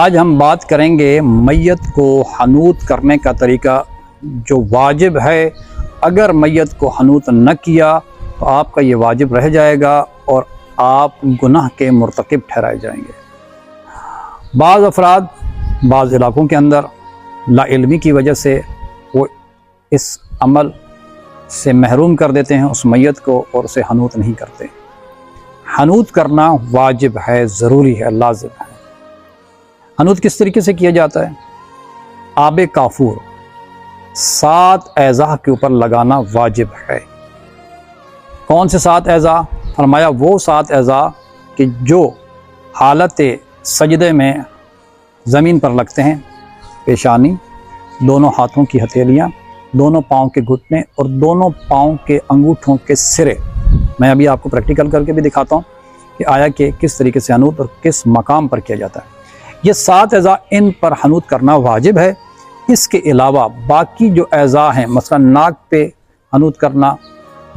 آج ہم بات کریں گے میت کو حنوط کرنے کا طریقہ جو واجب ہے۔ اگر میت کو حنوط نہ کیا تو آپ کا یہ واجب رہ جائے گا اور آپ گناہ کے مرتکب ٹھہرائے جائیں گے۔ بعض افراد بعض علاقوں کے اندر لا علمی کی وجہ سے وہ اس عمل سے محروم کر دیتے ہیں اس میت کو اور اسے حنوط نہیں کرتے۔ حنوط کرنا واجب ہے، ضروری ہے، لازم ہے۔ حنوط کس طریقے سے کیا جاتا ہے؟ آب کافور 7 اعضاء کے اوپر لگانا واجب ہے۔ کون سے 7 اعضاء؟ فرمایا وہ 7 اعضاء کہ جو حالت سجدے میں زمین پر لگتے ہیں: پیشانی، دونوں ہاتھوں کی ہتھیلیاں، دونوں پاؤں کے گھٹنے اور دونوں پاؤں کے انگوٹھوں کے سرے۔ میں ابھی آپ کو پریکٹیکل کر کے بھی دکھاتا ہوں کہ آیا کہ کس طریقے سے حنوط اور کس مقام پر کیا جاتا ہے۔ یہ 7 اعضاء ان پر حنوط کرنا واجب ہے۔ اس کے علاوہ باقی جو اعضاء ہیں، مثلا ناک پہ حنوط کرنا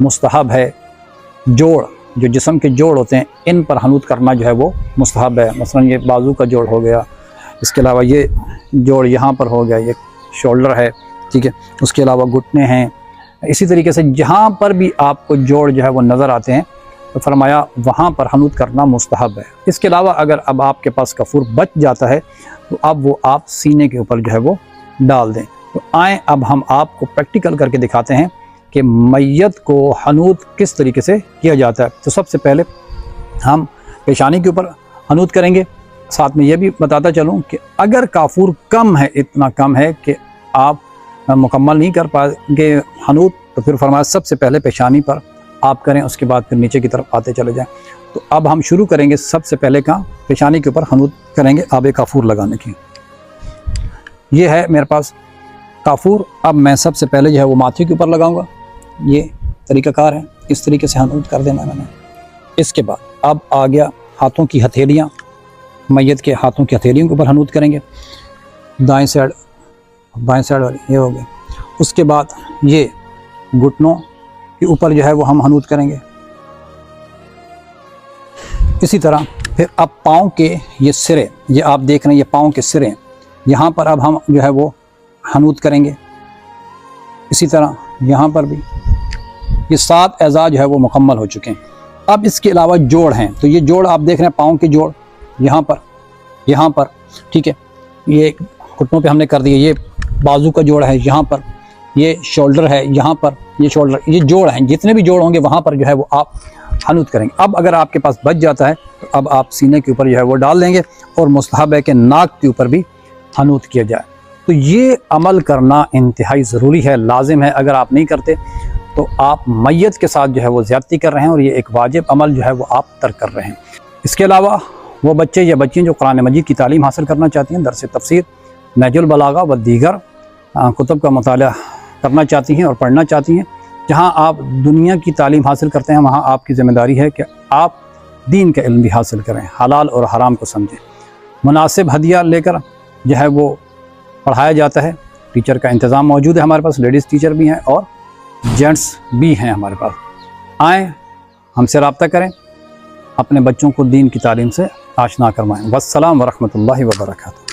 مستحب ہے، جوڑ جو جسم کے جوڑ ہوتے ہیں ان پر حنوط کرنا جو ہے وہ مستحب ہے۔ مثلا یہ بازو کا جوڑ ہو گیا، اس کے علاوہ یہ جوڑ یہاں پر ہو گیا، یہ شولڈر ہے، ٹھیک ہے، اس کے علاوہ گھٹنے ہیں۔ اسی طریقے سے جہاں پر بھی آپ کو جوڑ جو ہے وہ نظر آتے ہیں تو فرمایا وہاں پر حنوط کرنا مستحب ہے۔ اس کے علاوہ اگر اب آپ کے پاس کفور بچ جاتا ہے تو اب وہ آپ سینے کے اوپر جو ہے وہ ڈال دیں۔ تو آئیں اب ہم آپ کو پریکٹیکل کر کے دکھاتے ہیں کہ میت کو حنوط کس طریقے سے کیا جاتا ہے۔ تو سب سے پہلے ہم پیشانی کے اوپر حنوط کریں گے۔ ساتھ میں یہ بھی بتاتا چلوں کہ اگر کافور کم ہے، اتنا کم ہے کہ آپ مکمل نہیں کر پائیں گے حنوط، تو پھر فرمایا سب سے پہلے پیشانی پر آپ کریں، اس کے بعد پھر نیچے کی طرف آتے چلے جائیں۔ تو اب ہم شروع کریں گے سب سے پہلے کہاں؟ پیشانی کے اوپر حنوط کریں گے آب کافور لگانے کی۔ یہ ہے میرے پاس کافور۔ اب میں سب سے پہلے جو ہے وہ ماتھے کے اوپر لگاؤں گا۔ یہ طریقہ کار ہے، اس طریقے سے حنوط کر دینا میں نے۔ اس کے بعد اب آ گیا ہاتھوں کی ہتھیلیاں، میت کے ہاتھوں کی ہتھیلیوں کے اوپر حنوط کریں گے، دائیں سائڈ بائیں سائڈ والی، یہ ہو گیا۔ اس کے بعد یہ گھٹنوں کے اوپر جو ہے وہ ہم حنوط کریں گے۔ اسی طرح پھر اب پاؤں کے یہ سرے، یہ آپ دیکھ رہے ہیں یہ پاؤں کے سرے ہیں، یہاں پر اب ہم جو ہے وہ حنوط کریں گے۔ اسی طرح یہاں پر بھی یہ 7 اعضاء جو ہے وہ مکمل ہو چکے ہیں۔ اب اس کے علاوہ جوڑ ہیں، تو یہ جوڑ آپ دیکھ رہے ہیں پاؤں کے جوڑ یہاں پر، ٹھیک ہے، یہ گھٹنوں پہ ہم نے کر دیا، یہ بازو کا جوڑ ہے یہاں پر، یہ شولڈر ہے یہاں پر، یہ شولڈر، یہ جوڑ ہیں، جتنے بھی جوڑ ہوں گے وہاں پر جو ہے وہ آپ حنوط کریں گے۔ اب اگر آپ کے پاس بچ جاتا ہے تو اب آپ سینے کے اوپر جو ہے وہ ڈال دیں گے، اور مستحب ہے کہ ناک کے اوپر بھی حنوط کیا جائے۔ تو یہ عمل کرنا انتہائی ضروری ہے، لازم ہے۔ اگر آپ نہیں کرتے تو آپ میت کے ساتھ جو ہے وہ زیادتی کر رہے ہیں، اور یہ ایک واجب عمل جو ہے وہ آپ ترک کر رہے ہیں۔ اس کے علاوہ وہ بچے یا بچیاں جو قرآن مجید کی تعلیم حاصل کرنا چاہتی ہیں، درس تفسیر، نہج البلاغہ و دیگر کتب کا مطالعہ کرنا چاہتی ہیں اور پڑھنا چاہتی ہیں، جہاں آپ دنیا کی تعلیم حاصل کرتے ہیں وہاں آپ کی ذمہ داری ہے کہ آپ دین کا علم بھی حاصل کریں، حلال اور حرام کو سمجھیں۔ مناسب ہدیہ لے کر جو ہے وہ پڑھایا جاتا ہے، ٹیچر کا انتظام موجود ہے ہمارے پاس، لیڈیز ٹیچر بھی ہیں اور جینٹس بھی ہیں ہمارے پاس۔ آئیں ہم سے رابطہ کریں، اپنے بچوں کو دین کی تعلیم سے آشنا کروائیں۔ والسلام ورحمۃ اللہ وبرکاتہ۔